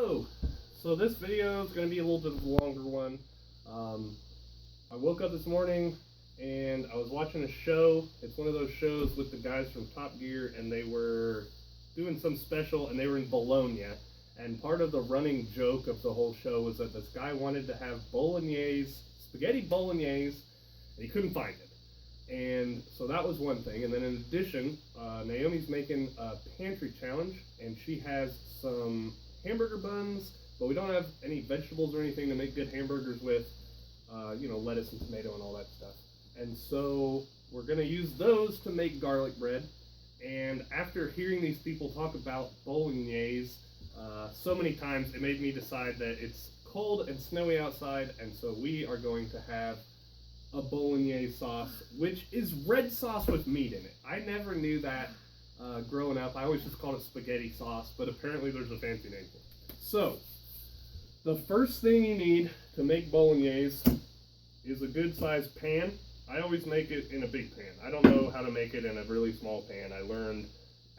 Hello. So this video is going to be a little bit of a longer one. I woke up this morning and I was watching a show. It's one of those shows with the guys from Top Gear, and they were doing some special, and they were in Bologna. And part of the running joke of the whole show was that this guy wanted to have spaghetti bolognese, and he couldn't find it. And so that was one thing. And then in addition, Naomi's making a pantry challenge, and she has some hamburger buns, but we don't have any vegetables or anything to make good hamburgers with, lettuce and tomato and all that stuff. And so we're going to use those to make garlic bread. And after hearing these people talk about bolognese so many times, it made me decide that it's cold and snowy outside, and so we are going to have a bolognese sauce, which is red sauce with meat in it. I never knew that growing up. I always just called it spaghetti sauce, but apparently there's a fancy name for it. So, the first thing you need to make bolognese is a good sized pan. I always make it in a big pan. I don't know how to make it in a really small pan. I learned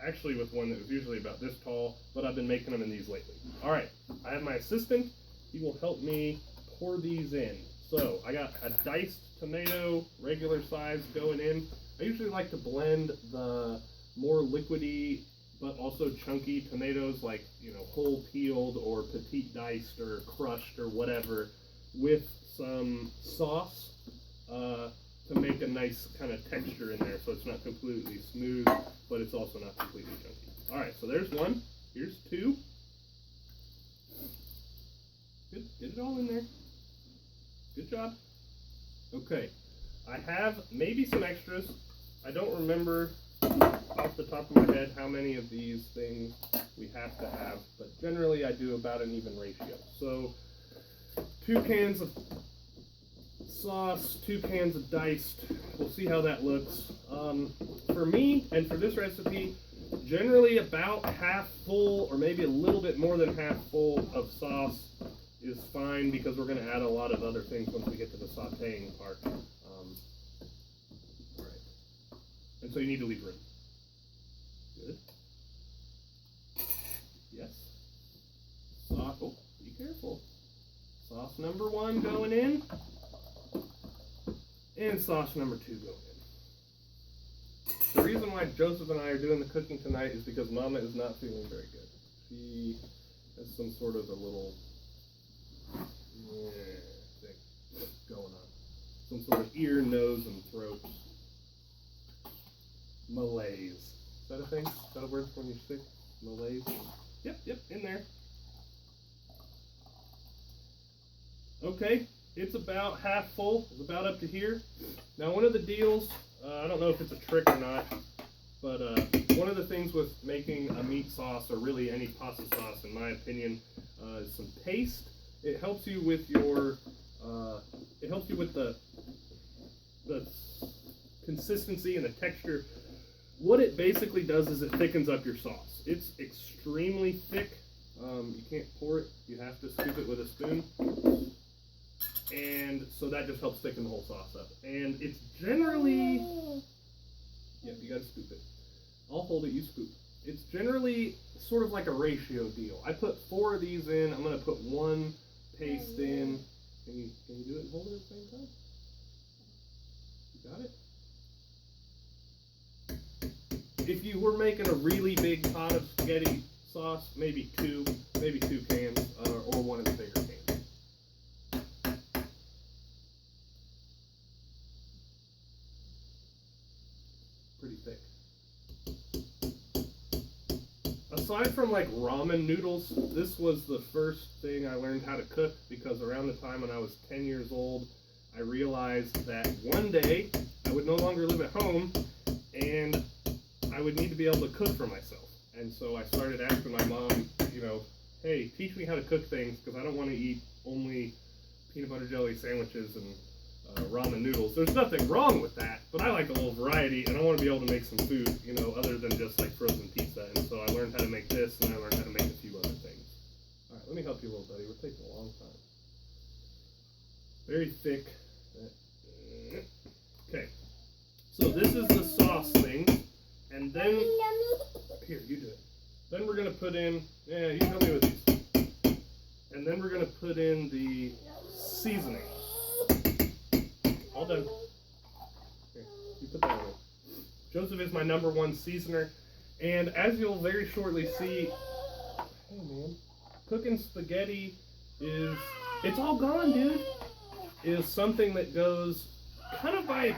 actually with one that was usually about this tall, but I've been making them in these lately. Alright, I have my assistant. He will help me pour these in. So, I got a diced tomato, regular size, going in. I usually like to blend the more liquidy but also chunky tomatoes, like, whole peeled or petite diced or crushed or whatever, with some sauce to make a nice kind of texture in there, so it's not completely smooth, but it's also not completely chunky. Alright, so there's one. Here's two. Good. Get it all in there. Good job. Okay, I have maybe some extras. I don't remember off the top of my head how many of these things we have to have, but generally I do about an even ratio. So 2 cans of sauce, 2 cans of diced. We'll see how that looks. For me, and for this recipe, generally about half full, or maybe a little bit more than half full of sauce is fine, because we're going to add a lot of other things once we get to the sauteing part. Alright. And so you need to leave room. Good. Yes. Sauce. Oh, be careful. Sauce number 1 going in. And sauce number 2 going in. The reason why Joseph and I are doing the cooking tonight is because Mama is not feeling very good. She has some sort of a little thing going on. Some sort of ear, nose, and throat malaise. Is that a thing? Is that a word when you're sick? Malaise? Yep, in there. Okay, it's about half full. It's about up to here. Now, one of the deals, I don't know if it's a trick or not, but one of the things with making a meat sauce, or really any pasta sauce, in my opinion, is some paste. It helps you with your, the consistency and the texture. What it basically does is it thickens up your sauce. It's extremely thick. You can't pour it. You have to scoop it with a spoon. And so that just helps thicken the whole sauce up. And it's generally, you gotta scoop it. I'll hold it, you scoop. It's generally sort of like a ratio deal. I put 4 of these in. I'm gonna put 1 paste in. Can you do it and hold it at the same time? You got it? If you were making a really big pot of spaghetti sauce, maybe two cans, or one of the bigger cans. Pretty thick. Aside from like ramen noodles, this was the first thing I learned how to cook, because around the time when I was 10 years old, I realized that one day I would no longer live at home, and I would need to be able to cook for myself. And so I started asking my mom, hey, teach me how to cook things, because I don't want to eat only peanut butter jelly sandwiches and ramen noodles. There's nothing wrong with that, but I like a little variety, and I want to be able to make some food, other than just like frozen pizza. And so I learned how to make this, and I learned how to make a few other things. All right, let me help you a little, buddy. We're taking a long time. Very thick. Okay, so this is the sauce thing. And then, here, you do it. Then we're going to put in, you help me with these. put in the seasoning. All done. Here, you put that on there. Joseph is my #1 seasoner, and as you'll very shortly see, hey man, cooking spaghetti is, it's all gone, dude, is something that goes kind of by,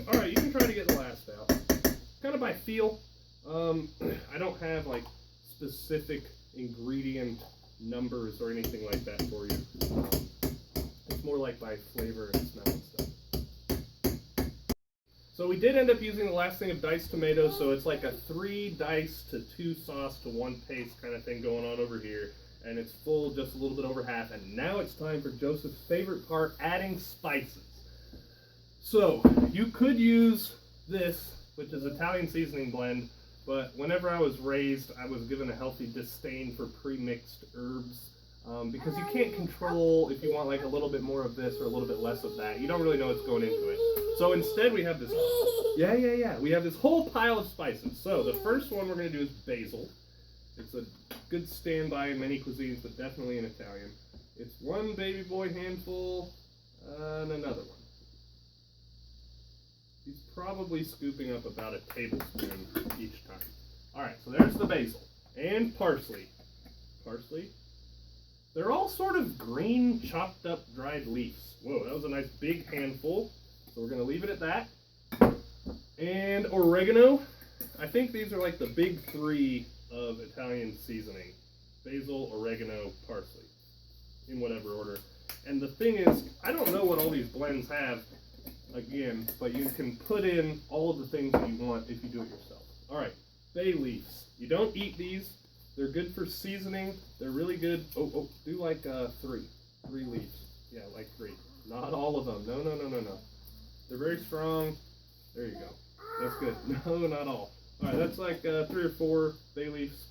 alright, you can try to get the last out, kind of by feel. I don't have like specific ingredient numbers or anything like that for you. It's more like by flavor and smell and stuff. So we did end up using the last thing of diced tomatoes, so it's like a 3 dice to 2 sauce to 1 paste kind of thing going on over here. And it's full, just a little bit over half. And now it's time for Joseph's favorite part, adding spices. So you could use this, which is Italian seasoning blend, but whenever I was raised, I was given a healthy disdain for pre-mixed herbs. Because you can't control if you want like a little bit more of this or a little bit less of that. You don't really know what's going into it. So instead we have this, we have this whole pile of spices. So the first one we're going to do is basil. It's a good standby in many cuisines, but definitely in Italian. It's 1 baby boy handful and another one. He's probably scooping up about a tablespoon each time. Alright, so there's the basil. And parsley. Parsley. They're all sort of green, chopped up, dried leaves. Whoa, that was a nice big handful. So we're going to leave it at that. And oregano. I think these are like the big 3 of Italian seasoning. Basil, oregano, parsley. In whatever order. And the thing is, I don't know what all these blends have, again, but you can put in all of the things that you want if you do it yourself. Alright, bay leaves. You don't eat these. They're good for seasoning. They're really good. Do like 3 leaves. Yeah, like 3. Not all of them. No. They're very strong. There you go. That's good. No, not all. Alright, that's like 3 or 4 bay leaves.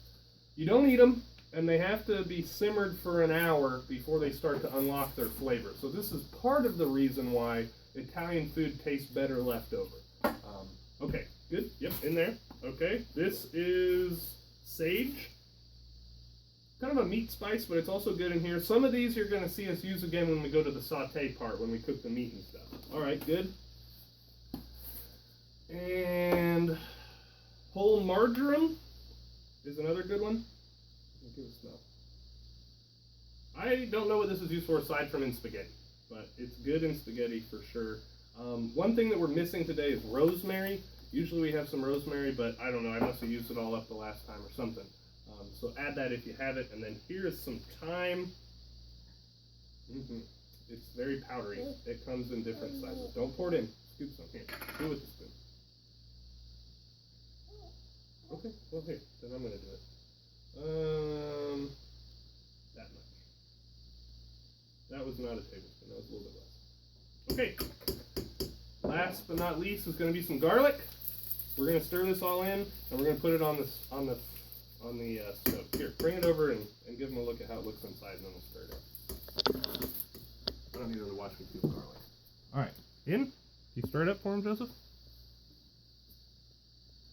You don't eat them, and they have to be simmered for an hour before they start to unlock their flavor. So this is part of the reason why Italian food tastes better left over. Okay, good. Yep, in there. Okay, this is sage. Kind of a meat spice, but it's also good in here. Some of these you're going to see us use again when we go to the saute part, when we cook the meat and stuff. Alright, good. And whole marjoram is another good one. Give it a smell. I don't know what this is used for aside from in spaghetti, but it's good in spaghetti for sure. One thing that we're missing today is rosemary. Usually we have some rosemary, but I don't know, I must have used it all up the last time or something. So add that if you have it, and then here is some thyme. It's very powdery. It comes in different sizes. Don't pour it in. Scoop some. Here, do it with the spoon. Okay, well here, then I'm going to do it. That much. That was not a tablespoon, that was a little bit less. Okay, last but not least is going to be some garlic. We're going to stir this all in, and we're going to put it on the stove. Here, bring it over and give them a look at how it looks inside, and then we'll stir it up. I don't need her to watch me peel garlic. Alright, in? You stir it up for him, Joseph?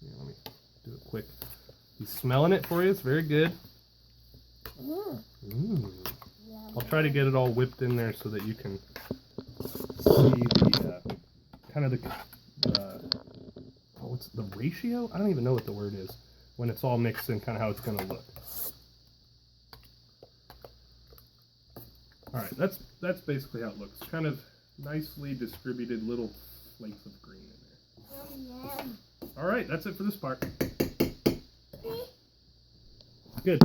Yeah, let me do it quick. He's smelling it for you. It's very good. I'll try to get it all whipped in there so that you can see the kind of the what's the ratio? I don't even know what the word is when it's all mixed in, kind of how it's going to look. All right, that's basically how it looks. Kind of nicely distributed little flakes of green in there. All right, that's it for this part. Good.